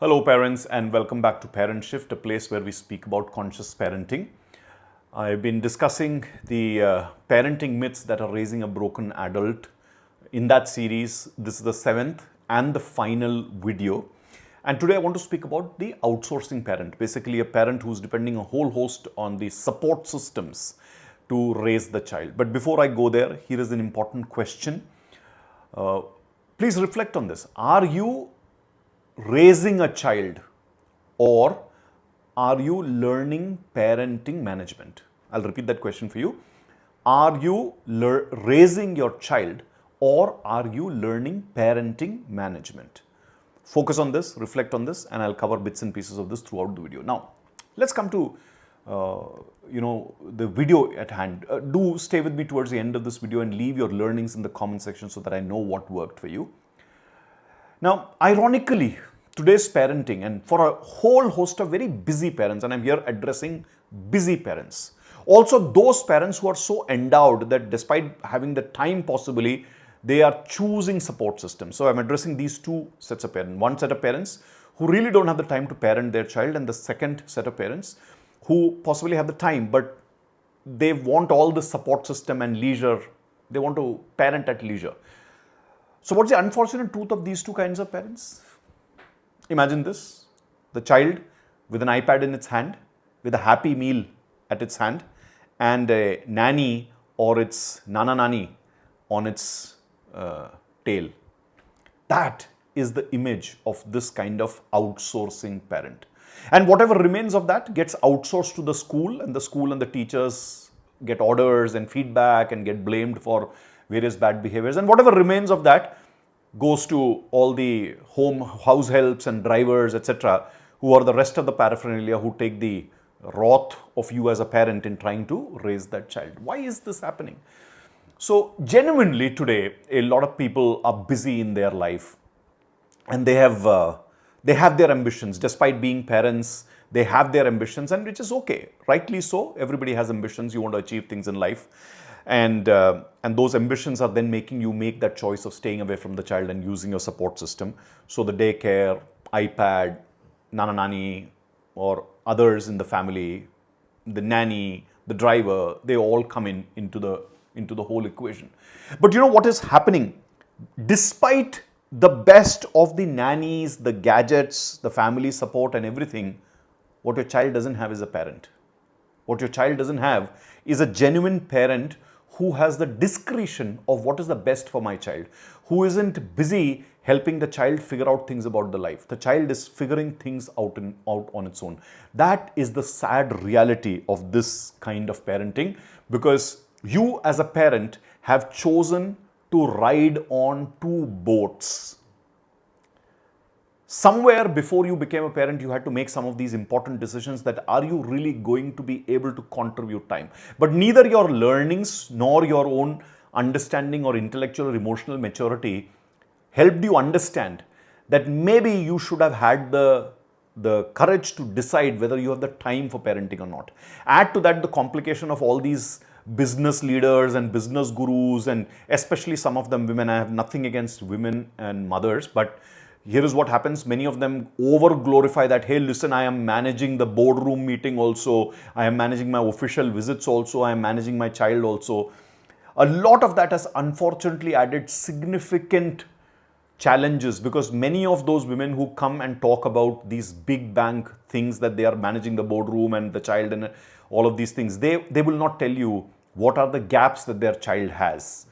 Hello parents and welcome back to Parent Shift, a place where we speak about conscious parenting. I've been discussing the parenting myths that are raising a broken adult. In that series, this is the 7th and the final video. And today I want to speak about the outsourcing parent, basically a parent who's depending a whole host on the support systems to raise the child. But before I go there, here is an important question. Please reflect on this. Are you raising a child or are you learning parenting management? I'll repeat that question for you. Are you raising your child or are you learning parenting management? Focus on this, reflect on this, and I'll cover bits and pieces of this throughout the video. Now, let's come to the video at hand. Do stay with me towards the end of this video and leave your learnings in the comment section so that I know what worked for you. Now, ironically, today's parenting, and for a whole host of very busy parents, and I'm here addressing busy parents, also those parents who are so endowed that despite having the time possibly, they are choosing support systems. So I'm addressing these two sets of parents. One set of parents who really don't have the time to parent their child, and the second set of parents who possibly have the time, but they want all the support system and leisure. They want to parent at leisure. So what's the unfortunate truth of these two kinds of parents? Imagine this, the child with an iPad in its hand, with a happy meal at its hand, and a nanny or its nanny on its tail. That is the image of this kind of outsourcing parent. And whatever remains of that gets outsourced to the school, and the teachers get orders and feedback and get blamed for various bad behaviors, and whatever remains of that goes to all the house helps and drivers, etc., who are the rest of the paraphernalia who take the wrath of you as a parent in trying to raise that child. Why is this happening? So genuinely today, a lot of people are busy in their life, and they have their ambitions. Despite being parents, they have their ambitions, and which is okay, rightly so. Everybody has ambitions. You want to achieve things in life. And those ambitions are then making you make that choice of staying away from the child and using your support system. So the daycare, iPad, nanny, or others in the family, the nanny, the driver, they all come into the whole equation. But you know what is happening? Despite the best of the nannies, the gadgets, the family support and everything, what your child doesn't have is a parent. What your child doesn't have is a genuine parent who has the discretion of what is the best for my child, who isn't busy helping the child figure out things about the life. The child is figuring things out on its own. That is the sad reality of this kind of parenting, because you as a parent have chosen to ride on two boats. Somewhere before you became a parent, you had to make some of these important decisions that are you really going to be able to contribute time? But neither your learnings nor your own understanding or intellectual or emotional maturity helped you understand that maybe you should have had the courage to decide whether you have the time for parenting or not. Add to that the complication of all these business leaders and business gurus, and especially some of them women. I have nothing against women and mothers, but here is what happens. Many of them over glorify that, hey, listen, I am managing the boardroom meeting also. I am managing my official visits also. I am managing my child also. A lot of that has unfortunately added significant challenges, because many of those women who come and talk about these big bang things that they are managing the boardroom and the child and all of these things, they will not tell you what are the gaps that their child has.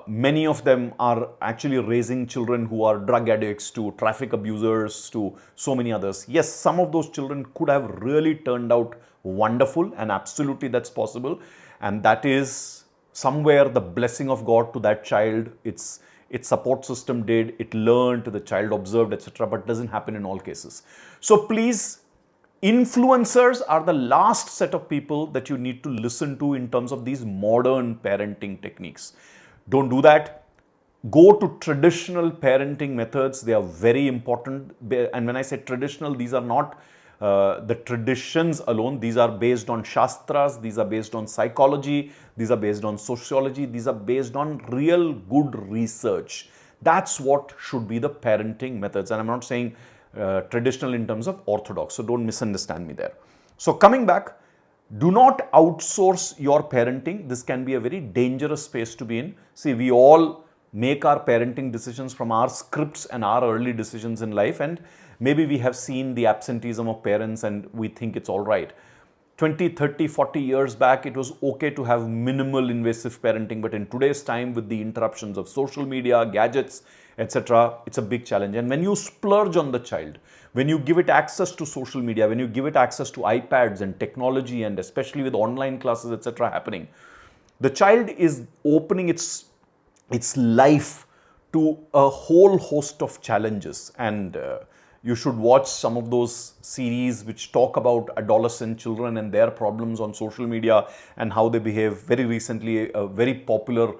Many of them are actually raising children who are drug addicts, to traffic abusers, to so many others. Yes, some of those children could have really turned out wonderful, and absolutely that's possible. And that is somewhere the blessing of God to that child. Its support system did, it learned, the child observed, etc. But doesn't happen in all cases. So please, influencers are the last set of people that you need to listen to in terms of these modern parenting techniques. Don't do that. Go to traditional parenting methods. They are very important. And when I say traditional, these are not the traditions alone. These are based on shastras. These are based on psychology. These are based on sociology. These are based on real good research. That's what should be the parenting methods. And I'm not saying traditional in terms of orthodox. So don't misunderstand me there. So coming back, do not outsource your parenting. This can be a very dangerous space to be in. See, we all make our parenting decisions from our scripts and our early decisions in life, and maybe we have seen the absenteeism of parents and we think it's all right. 20, 30, 40 years back, it was okay to have minimal invasive parenting, but in today's time, with the interruptions of social media, gadgets, etc., it's a big challenge. And when you splurge on the child, when you give it access to social media, when you give it access to iPads and technology, and especially with online classes, etc., happening, the child is opening its life to a whole host of challenges. And you should watch some of those series which talk about adolescent children and their problems on social media and how they behave. Very recently, a very popular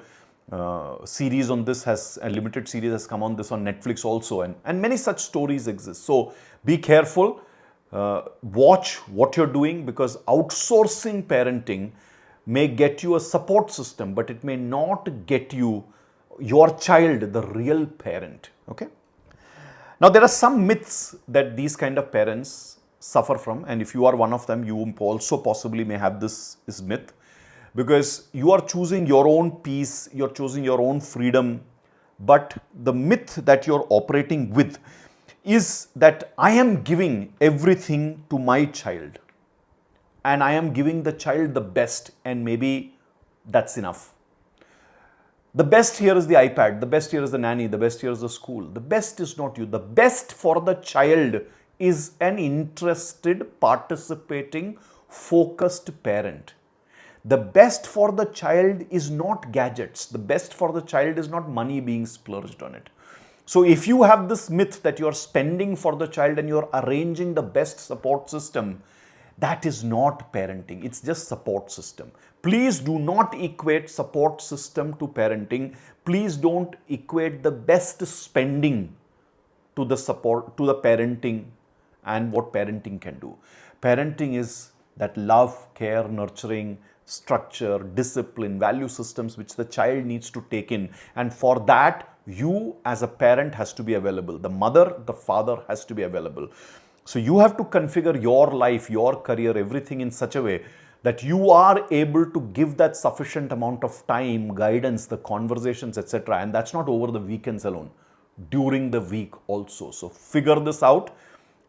series on this a limited series has come on this on Netflix also, and many such stories exist. So be careful, watch what you're doing, because outsourcing parenting may get you a support system, but it may not get you your child, the real parent. Okay. Now, there are some myths that these kind of parents suffer from, and if you are one of them, you also possibly may have this myth, because you are choosing your own peace, you're choosing your own freedom, but the myth that you're operating with is that I am giving everything to my child, and I am giving the child the best, and maybe that's enough. The best here is the iPad, the best here is the nanny, the best here is the school. The best is not you. The best for the child is an interested, participating, focused parent. The best for the child is not gadgets. The best for the child is not money being splurged on it. So if you have this myth that you're spending for the child and you're arranging the best support system, that is not parenting. It's just support system. Please do not equate support system to parenting. Please don't equate the best spending to the support, to the parenting and what parenting can do. Parenting is that love, care, nurturing, structure, discipline, value systems which the child needs to take in. And for that, you as a parent has to be available. The mother, the father has to be available. So you have to configure your life, your career, everything in such a way that you are able to give that sufficient amount of time, guidance, the conversations, etc. And that's not over the weekends alone, during the week also. So figure this out,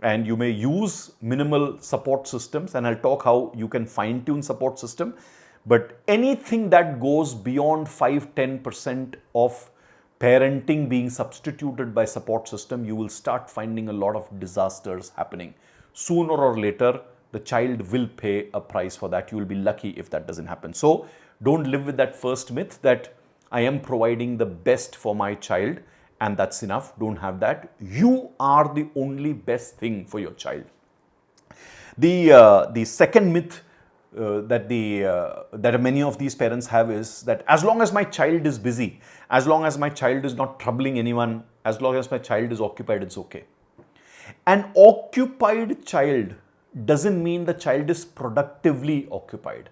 and you may use minimal support systems, and I'll talk how you can fine-tune support system. But anything that goes beyond 5-10% of parenting being substituted by support system, you will start finding a lot of disasters happening. Sooner or later, the child will pay a price for that. You will be lucky if that doesn't happen. So don't live with that first myth that I am providing the best for my child and that's enough. Don't have that. You are the only best thing for your child. The second myth that many of these parents have is that as long as my child is busy, as long as my child is not troubling anyone, as long as my child is occupied, it's okay. An occupied child doesn't mean the child is productively occupied.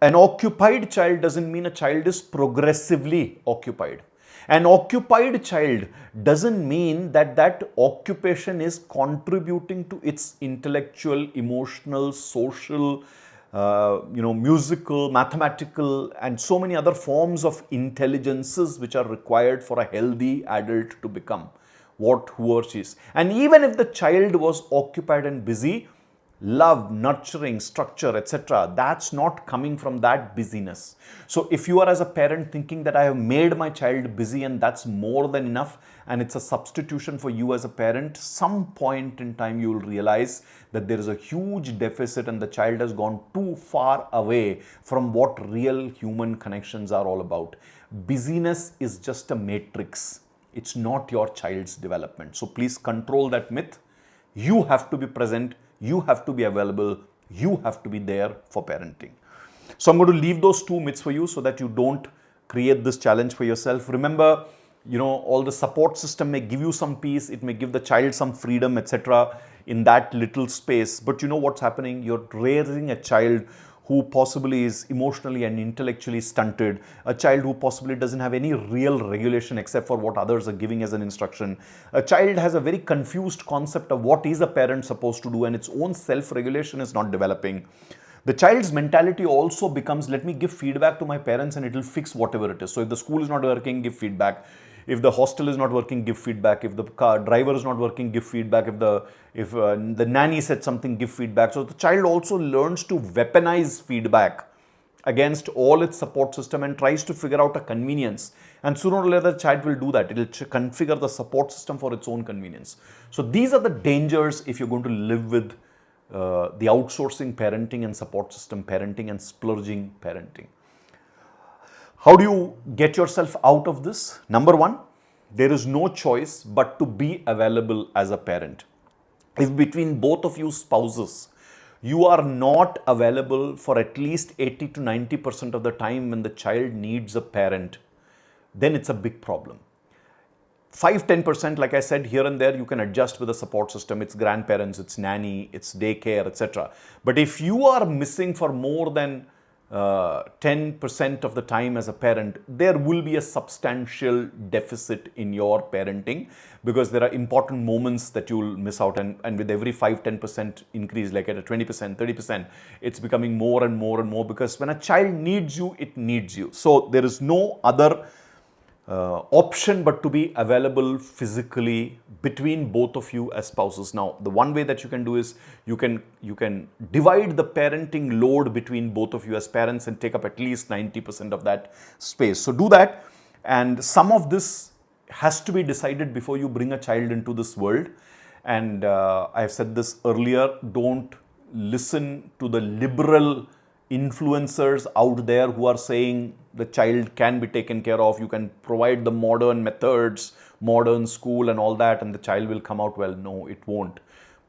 An occupied child doesn't mean a child is progressively occupied. An occupied child doesn't mean that that occupation is contributing to its intellectual, emotional, social, musical, mathematical, and so many other forms of intelligences which are required for a healthy adult to become who or she is. And even if the child was occupied and busy, love, nurturing, structure, etc., that's not coming from that busyness. So if you are as a parent thinking that I have made my child busy and that's more than enough and it's a substitution for you as a parent, some point in time you will realize that there is a huge deficit and the child has gone too far away from what real human connections are all about. Busyness is just a matrix. It's not your child's development. So please control that myth. You have to be present. You have to be available. You have to be there for parenting. So I'm going to leave those two myths for you so that you don't create this challenge for yourself. Remember, all the support system may give you some peace. It may give the child some freedom, etc. in that little space. But you know what's happening? You're raising a child who possibly is emotionally and intellectually stunted, a child who possibly doesn't have any real regulation except for what others are giving as an instruction. A child has a very confused concept of what is a parent supposed to do, and its own self-regulation is not developing. The child's mentality also becomes, let me give feedback to my parents and it will fix whatever it is. So if the school is not working, give feedback. If the hostel is not working, give feedback. If the car driver is not working, give feedback. If the nanny said something, give feedback. So the child also learns to weaponize feedback against all its support system and tries to figure out a convenience. And sooner or later, the child will do that. It will configure the support system for its own convenience. So these are the dangers if you're going to live with the outsourcing parenting and support system parenting and splurging parenting. How do you get yourself out of this? Number one, there is no choice but to be available as a parent. If between both of you spouses, you are not available for at least 80 to 90% of the time when the child needs a parent, then it's a big problem. 5-10%, like I said, here and there you can adjust with a support system. It's grandparents, it's nanny, it's daycare, etc. But if you are missing for more than 10% of the time as a parent, there will be a substantial deficit in your parenting, because there are important moments that you will miss out, and with every 5-10% increase, like at a 20%, 30%, it's becoming more and more and more, because when a child needs you, it needs you. So there is no other option but to be available physically between both of you as spouses. Now, the one way that you can do is you can divide the parenting load between both of you as parents and take up at least 90% of that space. So do that, and some of this has to be decided before you bring a child into this world. And I've said this earlier, don't listen to the liberal influencers out there who are saying the child can be taken care of, you can provide the modern methods, modern school and all that, and the child will come out well. No, it won't.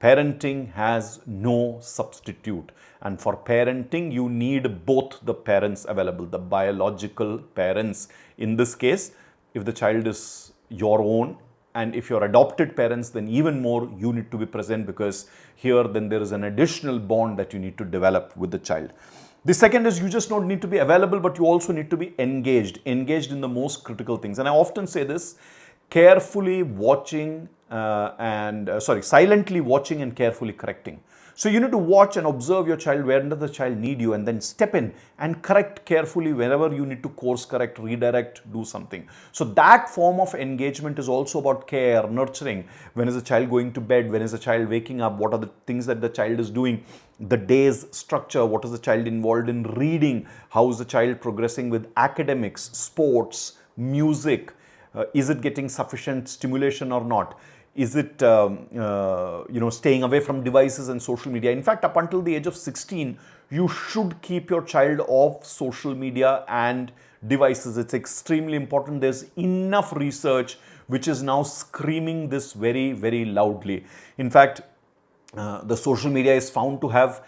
Parenting has no substitute. And for parenting, you need both the parents available, the biological parents. In this case, if the child is your own, and if you're adopted parents, then even more you need to be present, because here then there is an additional bond that you need to develop with the child. The second is, you just don't need to be available, but you also need to be engaged in the most critical things. And I often say this, carefully watching silently watching and carefully correcting. So you need to watch and observe your child, where does the child need you, and then step in and correct carefully wherever you need to course correct, redirect, do something. So that form of engagement is also about care, nurturing. When is the child going to bed? When is the child waking up? What are the things that the child is doing? The day's structure, what is the child involved in reading? How is the child progressing with academics, sports, music? Is it getting sufficient stimulation or not? Is it staying away from devices and social media? In fact, up until the age of 16, you should keep your child off social media and devices. It's extremely important. There's enough research which is now screaming this very, very loudly. In fact, the social media is found to have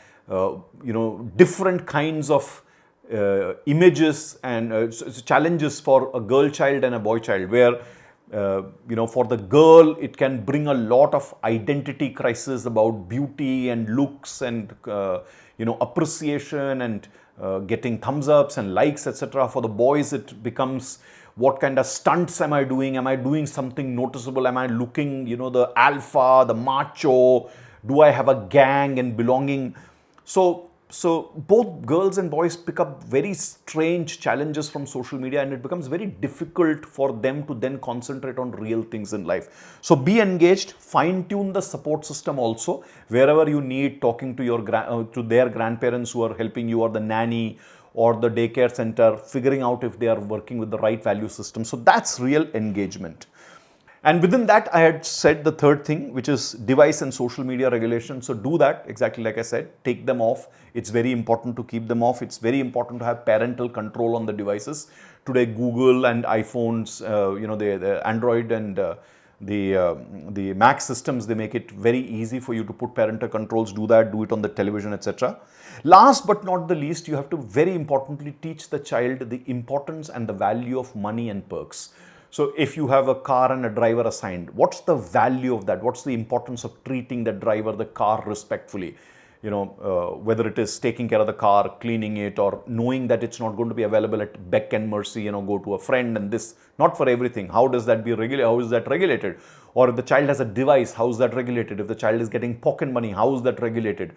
different kinds of images and challenges for a girl child and a boy child, where for the girl it can bring a lot of identity crisis about beauty and looks and appreciation and getting thumbs ups and likes, etc. For the boys it becomes, what kind of stunts am I doing? Am I doing something noticeable? Am I looking the alpha, the macho? Do I have a gang and belonging? So both girls and boys pick up very strange challenges from social media, and it becomes very difficult for them to then concentrate on real things in life. So be engaged, fine-tune the support system also. Wherever you need, talking to your to their grandparents who are helping you, or the nanny or the daycare center, figuring out if they are working with the right value system. So that's real engagement. And within that, I had said the third thing, which is device and social media regulation. So do that, exactly like I said, take them off. It's very important to keep them off. It's very important to have parental control on the devices. Today, Google and iPhones, the Android and the Mac systems, they make it very easy for you to put parental controls. Do that, do it on the television, etc. Last but not the least, you have to very importantly teach the child the importance and the value of money and perks. So if you have a car and a driver assigned, what's the value of that? What's the importance of treating the driver, the car respectfully? whether it is taking care of the car, cleaning it, or knowing that it's not going to be available at beck and mercy, go to a friend and this, not for everything. How does that be regulated? How is that regulated? Or if the child has a device, how is that regulated? If the child is getting pocket money, how is that regulated?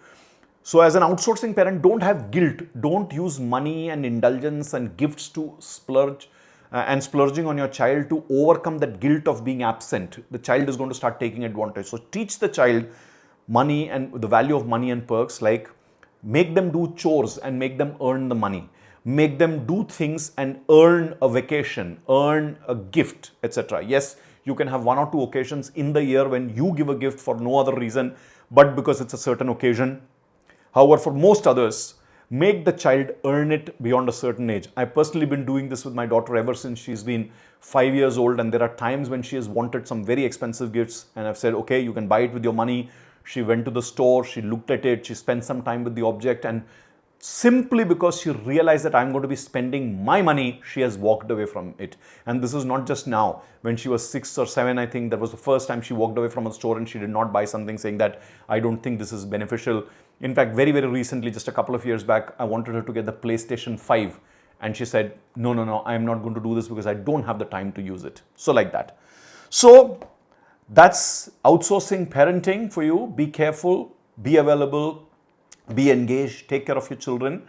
So as an outsourcing parent, don't have guilt. Don't use money and indulgence and gifts to splurge and splurging on your child to overcome that guilt of being absent. The child is going to start taking advantage. So teach the child money and the value of money and perks, like make them do chores and make them earn the money. Make them do things and earn a vacation, earn a gift, etc. Yes, you can have 1 or 2 occasions in the year when you give a gift for no other reason, but because it's a certain occasion. However, for most others, make the child earn it beyond a certain age. I've personally been doing this with my daughter ever since she's been 5 years old, and there are times when she has wanted some very expensive gifts and I've said, okay, you can buy it with your money. She went to the store, she looked at it, she spent some time with the object, and simply because she realized that I'm going to be spending my money, she has walked away from it. And this is not just now. When she was 6 or 7, I think that was the first time she walked away from a store and she did not buy something, saying that I don't think this is beneficial. In fact, very, very recently, just a couple of years back, I wanted her to get the PlayStation 5. And she said, no, I'm not going to do this because I don't have the time to use it. So like that. So that's outsourcing parenting for you. Be careful, be available, be engaged, take care of your children.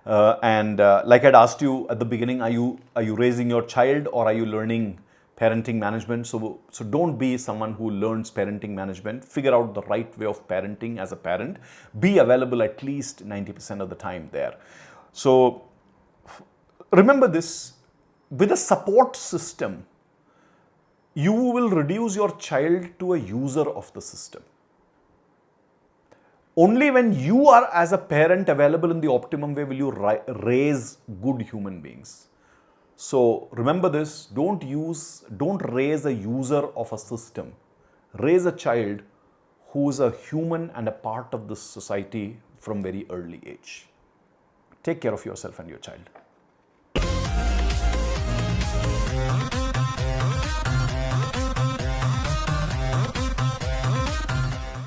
Like I'd asked you at the beginning, are you raising your child or are you learning parenting management? So don't be someone who learns parenting management. Figure out the right way of parenting as a parent. Be available at least 90% of the time there. So remember this, with a support system, you will reduce your child to a user of the system. Only when you are as a parent available in the optimum way will you raise good human beings. So remember this, don't raise a user of a system. Raise a child who is a human and a part of this society from very early age. Take care of yourself and your child.